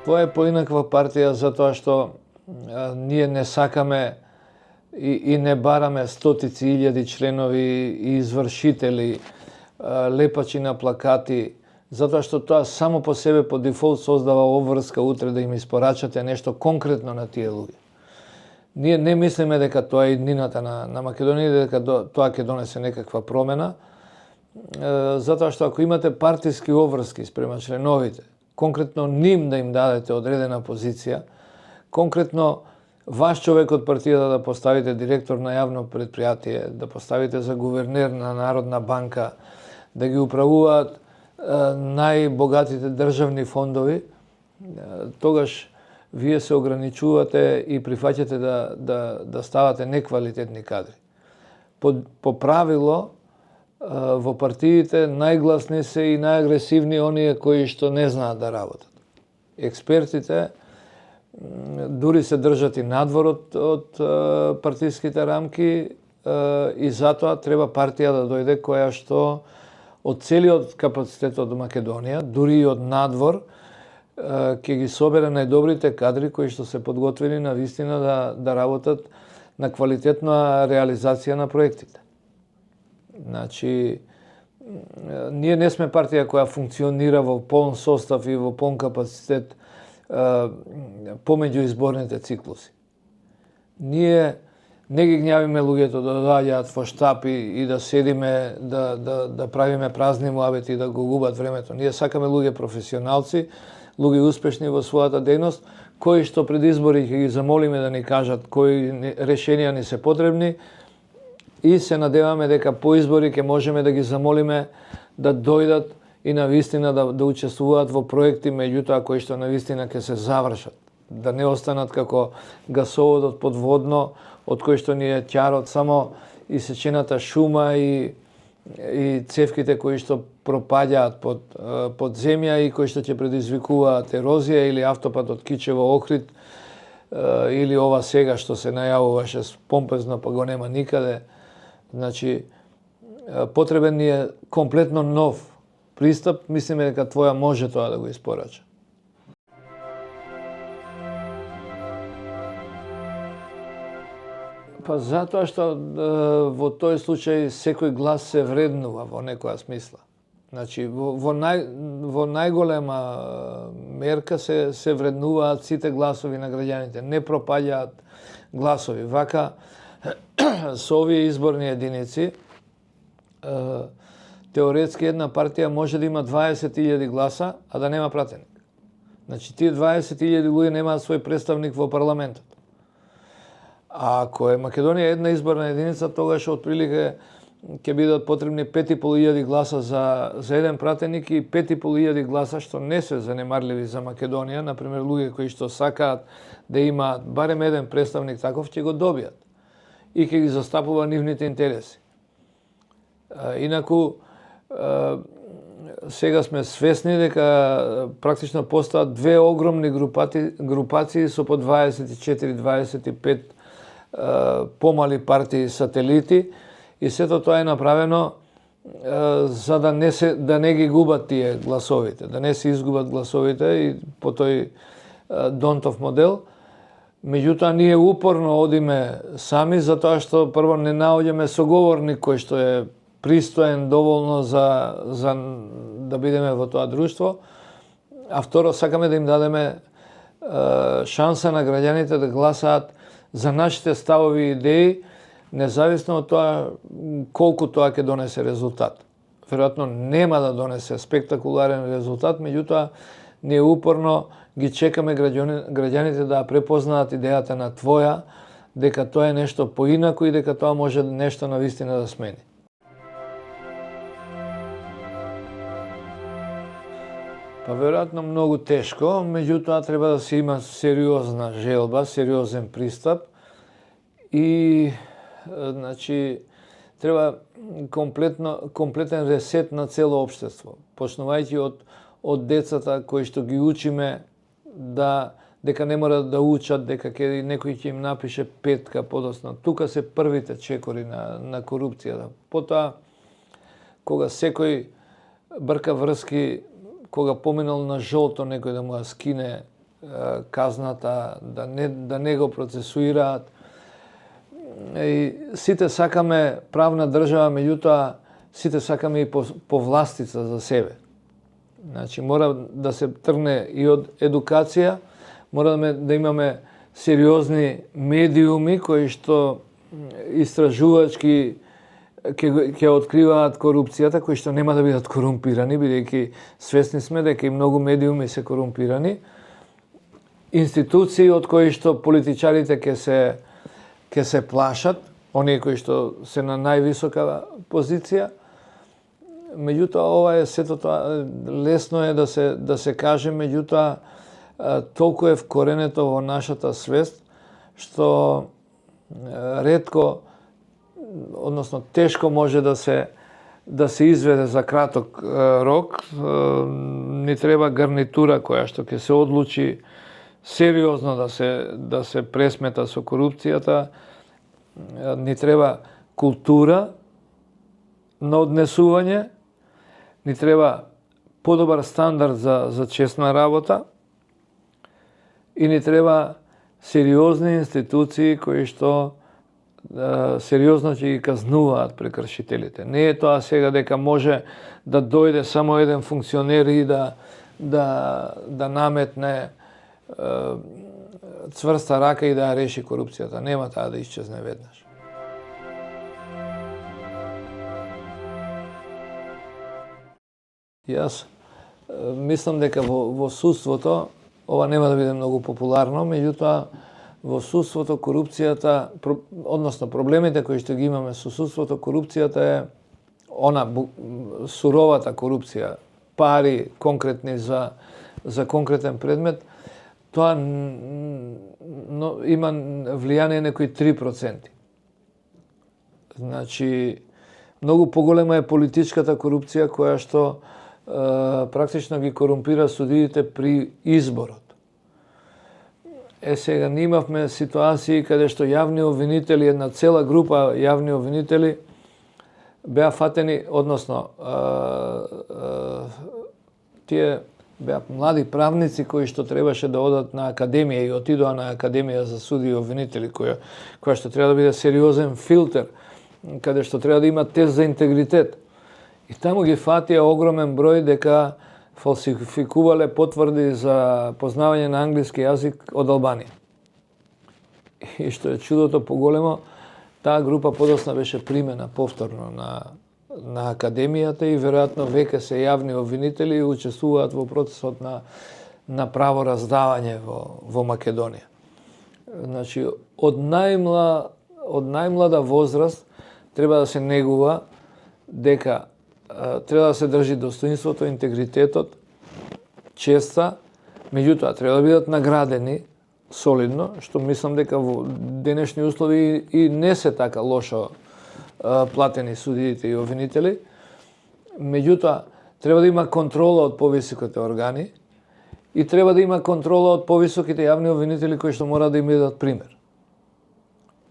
Тоа е поинаква партија затоа што ние не сакаме и не бараме стотици илјади членови и извршители, лепачи на плакати, затоа што тоа само по себе по дефолт создава обврска утре да им испорачате нешто конкретно на тие луѓе. Ние не мислиме дека тоа е иднината на Македонија, дека тоа ќе донесе некаква промена, затоа што ако имате партиски обврски спрема членовите, конкретно ним да им дадете одредена позиција, конкретно ваш човек од партијата да поставите директор на јавно предпријатие, да поставите за гувернер на Народна банка, да ги управуваат најбогатите државни фондови, тогаш вие се ограничувате и прифаќате да ставате неквалитетни кадри. По правило, во партиите најгласни се и најагресивни оние кои што не знаат да работат. Експертите дури се држат и надвор од партиските рамки и затоа треба партија да дојде која што од целиот капацитет од Македонија, дури и од надвор, ќе ги собере најдобрите кадри кои што се подготвени на вистина да работат на квалитетна реализација на проектите. Значи, ние не сме партија која функционира во полн состав и во полн капацитет помеѓу изборните циклуси. Ние не ги гњавиме луѓето да доаѓаат во штаб и да седиме, да правиме празни муабети и да го губат времето. Ние сакаме луѓе професионалци, луѓе успешни во својата дејност, кои што пред избори ќе ги замолиме да ни кажат кои решенија ни се потребни и се надеваме дека по избори ќе можеме да ги замолиме да дојдат и на вистина да учествуваат во проекти, меѓутоа кои што на вистина ќе се завршат. Да не останат како гасоводот подводно, од кој што ни е ќарот само исечената шума и цевките кои што пропаѓаат под земја и кои што ќе предизвикуваат ерозија или автопат од Кичево Охрид или ова сега што се најавуваше помпезно па го нема никаде. Значи, потребен ни е комплетно нов пристап, мислиме дека твоја може тоа да го испорача. Па затоа што во тој случај секој глас се вреднува во некоја смисла. Значи, во најголема мерка се вреднуваат сите гласови на граѓаните, не пропаѓаат гласови. Вака, со овие изборни единици, теоретски една партија може да има 20.000 гласа, а да нема пратеник. Значи, тие 20.000 луѓе немаат свој представник во парламентот. А ако е Македонија една изборна единица, тогаш отприлике ќе бидат потребни 5.500 гласа за еден пратеник и 5.500 гласа што не се занемарливи за Македонија, например луѓе кои што сакаат да имаат барем еден представник таков, ќе го добијат и ќе ги застапува нивните интереси. Инаку, сега сме свесни дека практично постојат две огромни групации со по 24-25 помали партии сателити и сето тоа е направено за да не ги губат тие гласовите, да не се изгубат гласовите и по тој Донтов модел. Меѓутоа, ние упорно одиме сами, затоа што прво не наоѓаме соговорник кој што е пристоен доволно за да бидеме во тоа друштво, а второ, сакаме да им дадеме шанса на граѓаните да гласаат за нашите ставови и идеи, независно од тоа колку тоа ќе донесе резултат. Веројатно нема да донесе спектакуларен резултат, меѓутоа ние упорно ги чекаме граѓаните да препознаат идејата на твоја, дека тоа е нешто поинако и дека тоа може нешто на вистина да смени. Па веројатно многу тешко, меѓутоа треба да се има сериозна желба, сериозен пристап и значи треба комплетен ресет на цело општество, почнувајќи од децата кои што ги учиме дека не мора да учат, дека некој ќе им напише петка подоцна. Тука се првите чекори на корупцијата. Потоа, кога секој брка врски, кога поминал на жолто некој да му ја скине казната, да не го процесуираат. И сите сакаме правна држава, меѓутоа сите сакаме и повластица за себе. Значи мора да се тргне и од едукација, мора да имаме сериозни медиуми кои што истражувачки ќе откриваат корупцијата, кои што нема да бидат корумпирани, бидејќи свесни сме дека и многу медиуми се корумпирани. Институции од кои што политичарите ќе се плашат, оние кои што се на највисока позиција. Меѓутоа, ова е сето тоа, лесно е да се каже, меѓутоа толку е вкоренето во нашата свест, што ретко, односно тешко може да се изведе за краток рок. Ни треба гарнитура која што ќе се одлучи сериозно да се пресмета со корупцијата. Ни треба култура на однесување, ни треба подобар стандард за честна работа и ни треба сериозни институции кои што сериозно ќе ги казнуваат прекршителите. Не е тоа сега дека може да дојде само еден функционер и да наметне цврста рака и да ја реши корупцијата. Нема таа да исчезне веднаш. Јас мислам дека во судството, ова нема да биде многу популарно, меѓутоа во судството корупцијата, односно проблемите кои што ги имаме со судството, корупцијата е она суровата корупција, пари конкретни за конкретен предмет, тоа има влијание некои 3%. Значи, многу поголема е политичката корупција која што практично ги корумпира судиите при изборот. Сега ние имавме ситуации каде што јавни обвинители, една цела група јавни обвинители беа фатени, односно тие беа млади правници кои што требаше да одат на академија и отидоа на академија за суди и обвинители, која што треба да биде сериозен филтер, каде што треба да има тест за интегритет. И таму ги фатија огромен број дека фалсификувале потврди за познавање на англиски јазик од Албанија. И што е чудото поголемо, таа група подосна беше примена повторно на академијата и веројатно веќе се јавни обвинители и учествуваат во процесот на правораздавање во Македонија. Значи, од најмлада возраст треба да се негува дека треба да се држи достоинството, интегритетот, честа, меѓутоа треба да бидат наградени солидно, што мислам дека во денешни услови и не се така лошо платени судиите и обвинители. Меѓутоа, треба да има контрола од повисоките органи и треба да има контрола од повисоките јавни обвинители кои што мора да им дадат пример.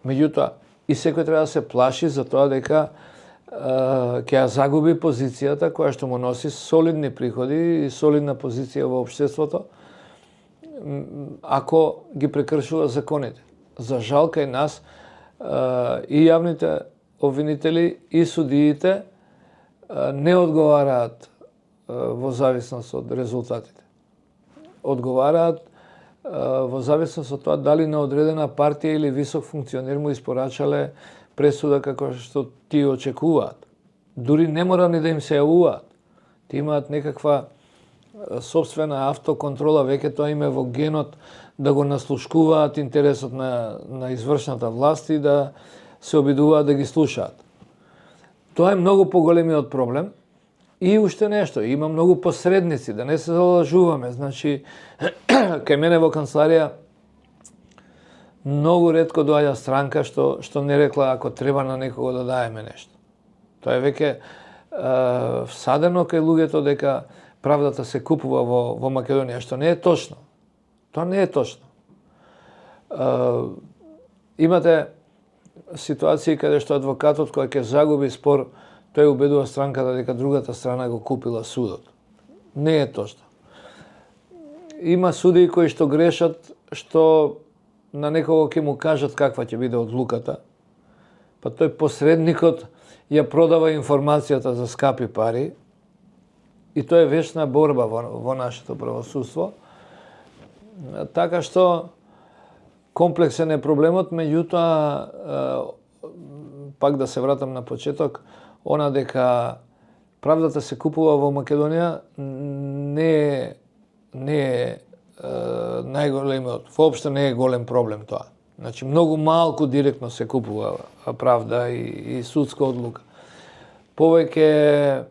Меѓутоа, и секој треба да се плаши за тоа дека ќе ја загуби позицијата која што му носи солидни приходи и солидна позиција во општеството ако ги прекршува законите. За жал кај нас и јавните обвинители и судиите не одговараат во зависност од резултатите. Одговараат во зависност од тоа дали на одредена партија или висок функционер му испорачале пресуда како што ти очекуваат. Дури не мора ни да им се јавуваат. Ти имаат некаква собствена автоконтрола, веќе тоа име во генот да го наслушкуваат интересот на извршната власт и да се обидуваат да ги слушаат. Тоа е многу поголемиот проблем. И уште нешто, има многу посредници, да не се залажуваме. Значи, кај мене во канцеларија многу ретко доаѓа странка што не рекла ако треба на некого да даеме нешто. Тоа е веќе всадено кај луѓето дека правдата се купува во Македонија, што не е точно. Тоа не е точно. Имате ситуации каде што адвокатот кој ќе загуби спор, тој убедува странката дека другата страна го купила судот. Не е точно. има судии кои што грешат, што на некого ќе му кажат каква ќе биде одлуката, па тој посредникот ја продава информацијата за скапи пари, и тоа е вечна борба во нашето правосудство. Така што комплексен е проблемот, меѓутоа, пак да се вратам на почеток, она дека правдата се купува во Македонија не е најголемиот, воопшто не е голем проблем тоа. Значи, многу малку директно се купува правда и судска одлука. Повеќе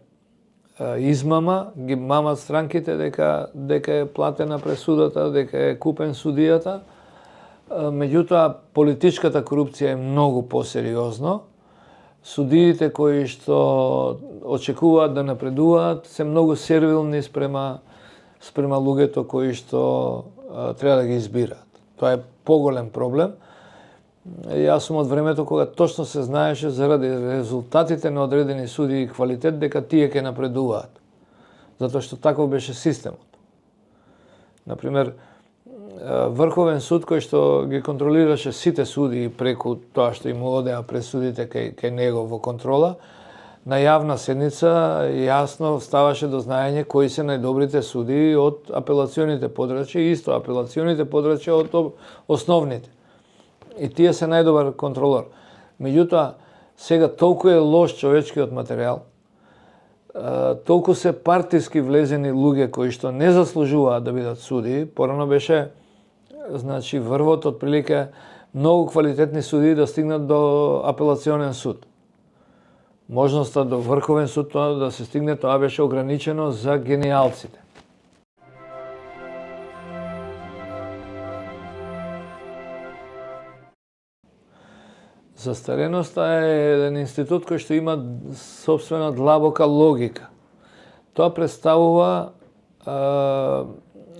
измама, ги мамат странките дека е платена пресудата, дека е купен судијата. Меѓутоа, политичката корупција е многу посериозно. Судиите кои што очекуваат да напредуваат се многу сервилни спрема луѓето кои што треба да ги избираат. Тоа е поголем проблем. Јас сум од времето кога точно се знаеше заради резултатите на одредени судии и квалитет дека тие ќе напредуваат. Затоа што таков беше системот. Например, Врховен суд кој што ги контролираше сите судии преку тоа што им одеа пресудите кај него во контрола, на јавна седница јасно ставаше до знаење кои се најдобрите судии од апелационите подрачја и исто апелационите подрачја од основните. И тие се најдобар контролор. Меѓутоа, сега толку е лош човечкиот материјал, толку се партиски влезени луѓе кои што не заслужуваат да бидат судии. Порано беше, значи, врвот отприлика многу квалитетни судии да стигнат до апелационен суд. Можноста до Врховен суд да се стигне, тоа беше ограничено за гениалците. Застареноста е еден институт кој што има собствена длабока логика. Тоа представува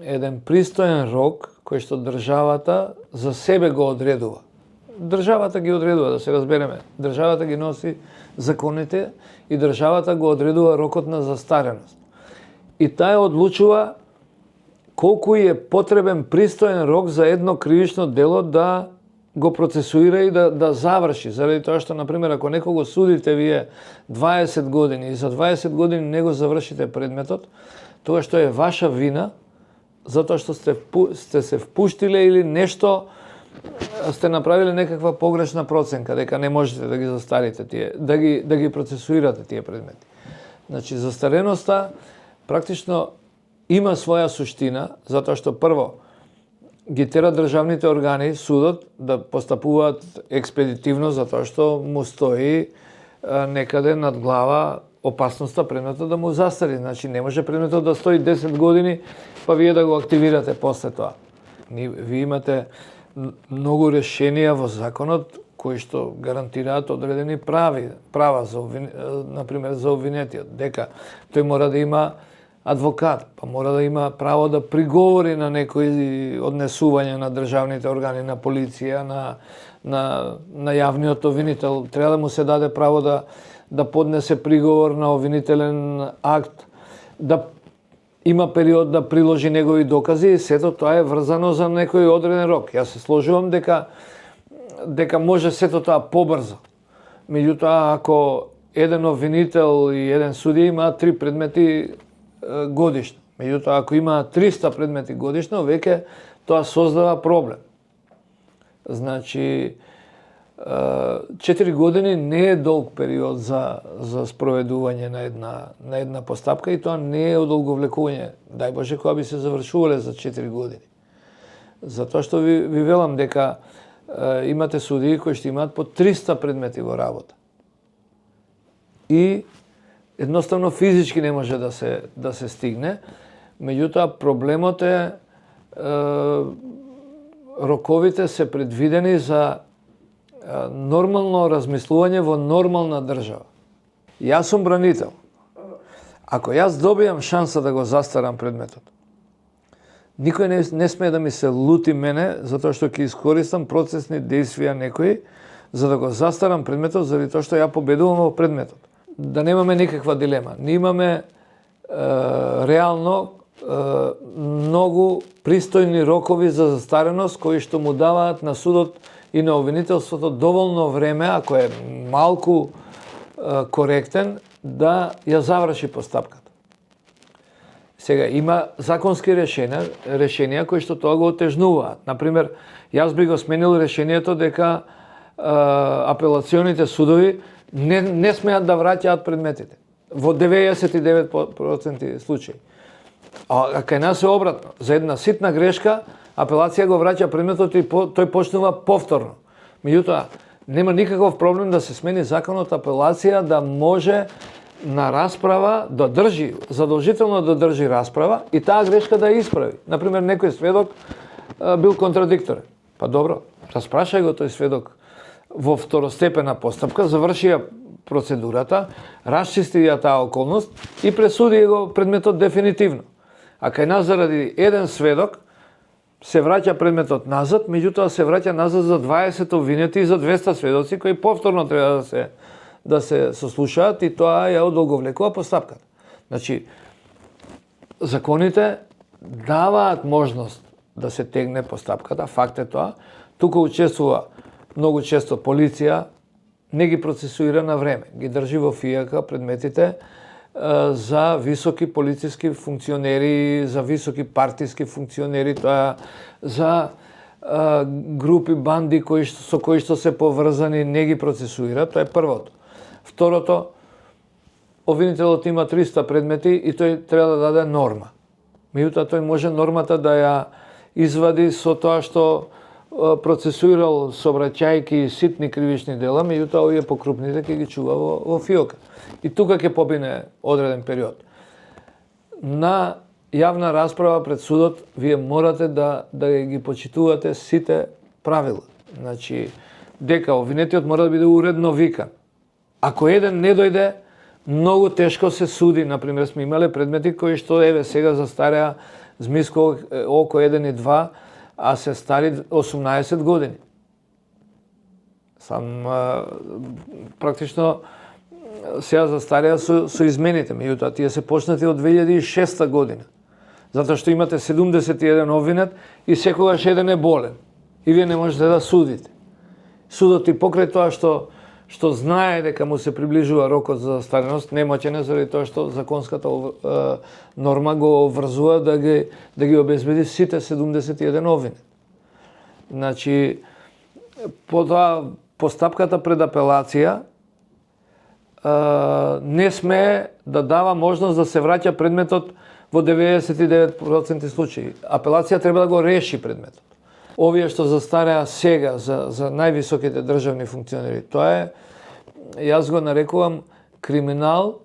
еден пристоен рок кој што државата за себе го одредува. Државата ги одредува, да се разбереме. Државата ги носи законите и државата го одредува рокот на застареност. И таа одлучува колку е потребен пристоен рок за едно кривично дело да го процесуира и да заврши. Заради тоа што, например, ако некого судите вие 20 години и за 20 години не го завршите предметот, тоа што е ваша вина, затоа што сте се впуштиле или нешто сте направиле некаква погрешна проценка, дека не можете да ги застарите тие, да ги процесуирате тие предмети. Значи, застареноста практично има своја суштина, затоа што прво ги тера државните органи, судот, да постапуваат експедитивно, затоа што му стои некаде над глава опасноста предметот да му застари. Значи, не може предметот да стои 10 години, па вие да го активирате после тоа. Вие имате многу решенија во законот кои што гарантираат одредени права за например за обвинетиот, дека тој мора да има адвокат, па мора да има право да приговори на некои однесување на државните органи, на полиција, на јавниот обвинител. Треба да му се даде право да поднесе приговор на обвинителен акт, да има период да приложи негови докази и сето тоа е врзано за некој одреден рок. Јас се сложувам дека може сето тоа побрзо. Меѓутоа, ако еден обвинител и еден судија имаат 3 предмети годишно, меѓутоа ако имаат 300 предмети годишно, веќе тоа создава проблем. Значи, 4 години не е долг период за спроведување на една постапка и тоа не е одолговлекување. Дај Боже кога би се завршувале за 4 години. Затоа што ви велам дека имате судии кои што имаат по 300 предмети во работа. И едноставно физички не може да се стигне. Меѓутоа проблемот е роковите се предвидени за нормално размислување во нормална држава. Јас сум бранител. Ако јас добијам шанса да го застарам предметот, никој не смее да ми се лути мене, затоа што ќе искористам процесни действија некои, за да го застарам предметот, заради тоа што ја победувам во предметот. Да немаме никаква дилема. Ние имаме реално многу пристојни рокови за застареност кои што му даваат на судот и на обвинителството доволно време, ако е малку коректен, да ја заврши постапката. Сега, има законски решенија кои што тоа го отежнуваат. Например, јас би го сменил решението дека апелационите судови не смеат да враќаат предметите. Во 99% случаи. А кај нас е обратно. За една ситна грешка, апелација го враќа предметот и тој почнува повторно. Меѓутоа, нема никаков проблем да се смени законот апелација да може на расправа да држи, задолжително да држи расправа и таа грешка да ја исправи. Например, некој сведок бил контрадикторен. Па добро, распрашај го тој сведок во второстепена постапка, заврши ја процедурата, расчисти ја таа околност и пресуди го предметот дефинитивно. А кај нас заради еден сведок се враќа предметот назад, меѓутоа се враќа назад за 20 обвинети и за 200 сведоци кои повторно треба да се сослушаат и тоа ја одолговлекува постапката. Значи, законите даваат можност да се тегне постапката, факт е тоа. Тука учествува многу често полиција, не ги процесуира на време, ги држи во фијака предметите за високи полициски функционери, за високи партиски функционери, тоа за групи банди со кои што се поврзани, не ги процесуира, тоа е првото. Второто, обвинителот има 300 предмети и тој треба да даде норма. Меѓутоа тој може нормата да ја извади со тоа што процесуирал сообраќајки ситни кривични дела, меѓутоа овие покрупните ќе ги чува во фиока. И тука ќе побине одреден период. На јавна расправа пред судот вие морате да ги почитувате сите правила. Значи, дека обвинетиот мора да биде уредно викан. Ако еден не дојде, многу тешко се суди. Например, сме имале предмети кои што сега застареа Змиско око 1 и 2, а се стари 18 години. Практично сега застареа со измените, меѓутоа тие се почнати од 2006 година. Затоа што имате 71 обвинет и секогаш еден е болен. И вие не можете да судите. Судот и покрај тоа што знае дека му се приближува рокот за застареност, немоќен е заради тоа што законската норма го врзува да ги обезбеди сите 71 обвинет. Значи, потоа постапката пред апелација не смее да дава можност да се враќа предметот во 99% случаи. Апелација треба да го реши предметот. Овие што застареа сега за највисоките државни функционери, тоа е, јас го нарекувам криминал,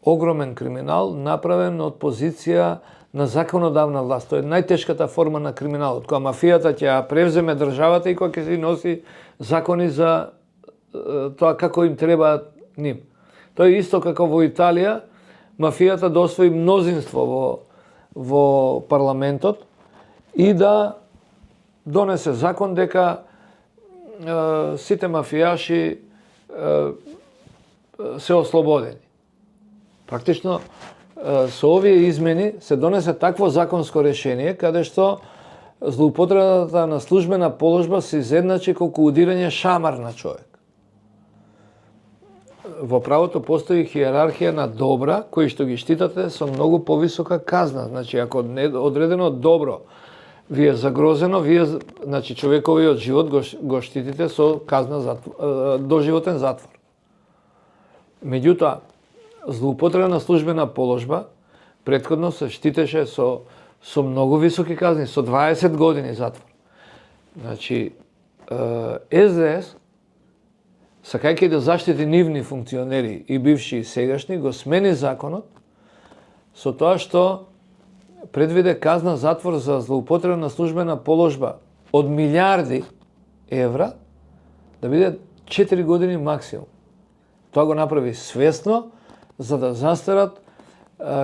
огромен криминал, направен од позиција на законодавна власт. Тоа е најтешката форма на криминалот, кога мафијата ќе ја превземе државата и кога ќе си носи закони за тоа како им требаат ним. Тоа е исто како во Италија, мафијата да освои мнозинство во парламентот и да донесе закон дека сите мафијаши се ослободени. Практично со овие измени се донесе такво законско решение каде што злоупотребата на службена положба се изедначи колку удирање шамар на човек. Во правото постои хиерархија на добра кои што ги штитате со многу повисока казна. Значи, ако одредено добро ви е загрозено, значи човековиот живот го штитите со казна доживотен затвор. Меѓутоа, злоупотреба на службена положба претходно се штитеше со многу високи казни, со 20 години затвор. Значи, СДС, сакајќи да заштити нивни функционери и бивши и сегашни, го смени законот со тоа што предвиде казна затвор за злоупотреба на службена положба од милиарди евра да биде 4 години максимум. Тоа го направи свесно за да застарат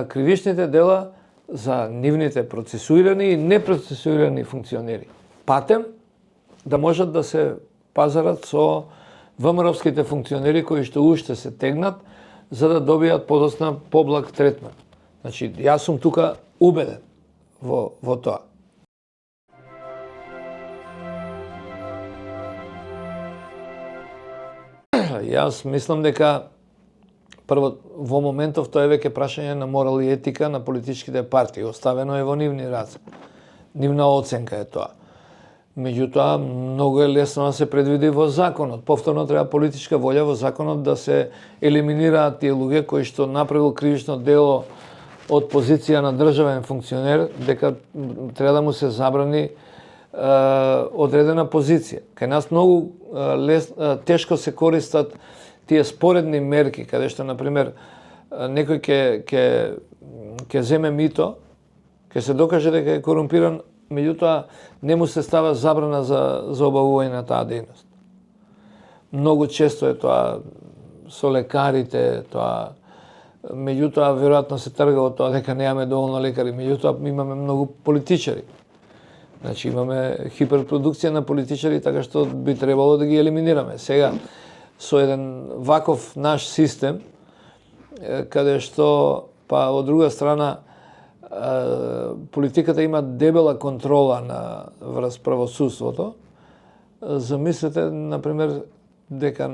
кривичните дела за нивните процесуирани и непроцесуирани функционери. Патем да можат да се пазарат со ВМРО-вските функционери кои што уште се тегнат за да добијат подоцна поблаг третман. Значи, јас сум тука убеден во тоа. Јас мислам дека прво во моментов тоа е веќе прашање на морал и етика на политичките партии, оставено е во нивни раце. Нивна оценка е тоа. Меѓутоа, многу е лесно да се предвиди во законот. Повторно треба политичка волја во законот да се елиминираат тие луѓе кои што направил кривично дело од позиција на државен функционер, дека треба да му се забрани одредена позиција. Кај нас многу тешко се користат тие споредни мерки, каде што, например, некој ќе земе мито, ќе се докаже дека е корумпиран, меѓутоа не му се става забрана за обавување на таа дејност. Многу често е тоа со лекарите, тоа меѓутоа веројатно се трга од тоа дека немаме доволно лекари, меѓутоа имаме многу политичари. Значи имаме хиперпродукција на политичари, така што би требало да ги елиминираме. Сега со еден ваков наш систем, каде што па од друга страна политиката има дебела контрола врз правосудството. Замислете, например, дека,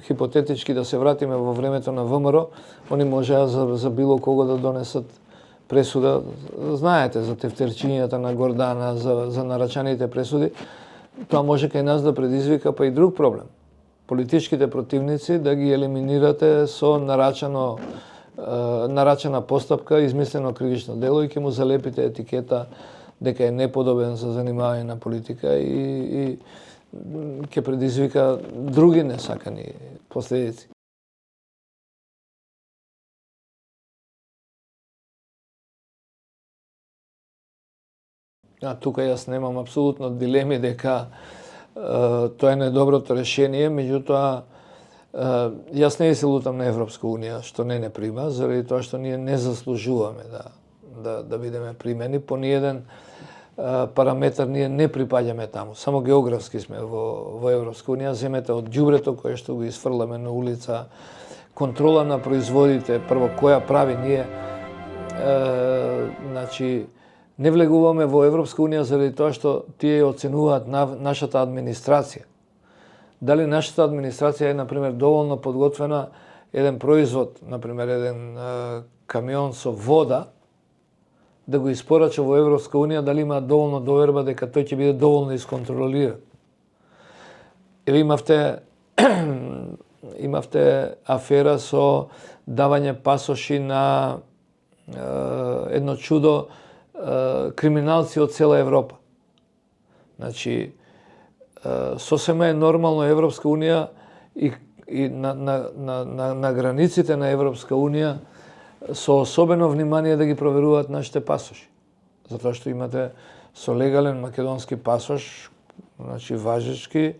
хипотетички да се вратиме во времето на ВМРО, они можеа за било кого да донесат пресуда. Знаете за тефтерчињата на Гордана, за нарачаните пресуди. Тоа може кај нас да предизвика па и друг проблем. Политичките противници да ги елиминирате со нарачана постапка, измислено кривично дело и ќе му залепите етикета дека е неподобен за занимавање на политика и ќе предизвика други несакани последици. Тука јас немам апсолутно дилеми дека тоа е најдоброто решение, меѓутоа јас не се лутам на Европска Унија, што не прима, заради тоа што ние не заслужуваме да бидеме примени. По ниеден параметар ние не припаѓаме таму, само географски сме во Европска Унија. Земете од ѓубрето кое што го изфрламе на улица, контрола на производите, прво која прави ние, значи не влегуваме во Европска Унија заради тоа што тие оценуваат нашата администрација. Дали нашата администрација е, например, доволно подготвена еден производ, например, еден камион со вода, да го испорача во Европска Унија, дали има доволно доверба дека тој ќе биде доволно исконтролиран. Еве имавте афера со давање пасоши на едно чудо криминалци од цела Европа. Значи, сосема е нормално Европска Унија и на границите на Европска Унија со особено внимание да ги проверуваат нашите пасоши. Затоа што имате со легален македонски пасош, значи важечки,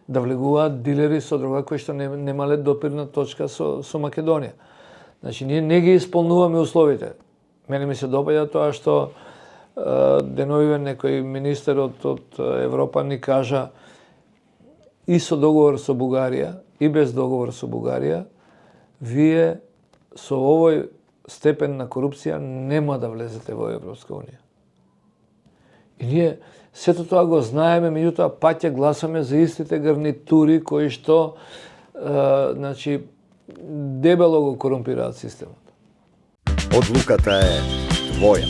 да влегуваат дилери со дрога кои што немале допирна точка со Македонија. Значи, ние не ги исполнуваме условите. Мене ми се допаѓа тоа што деновиве некој министер од Европа ни кажа и со договор со Бугарија, и без договор со Бугарија, вие со овој степен на корупција нема да влезете во Европска Унија. И ние сето тоа го знаеме, меѓутоа паќе гласаме за истите гарнитури кои што значи дебело го корумпираат системот. Одлуката е твоја.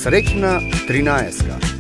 Среќна 13-ка.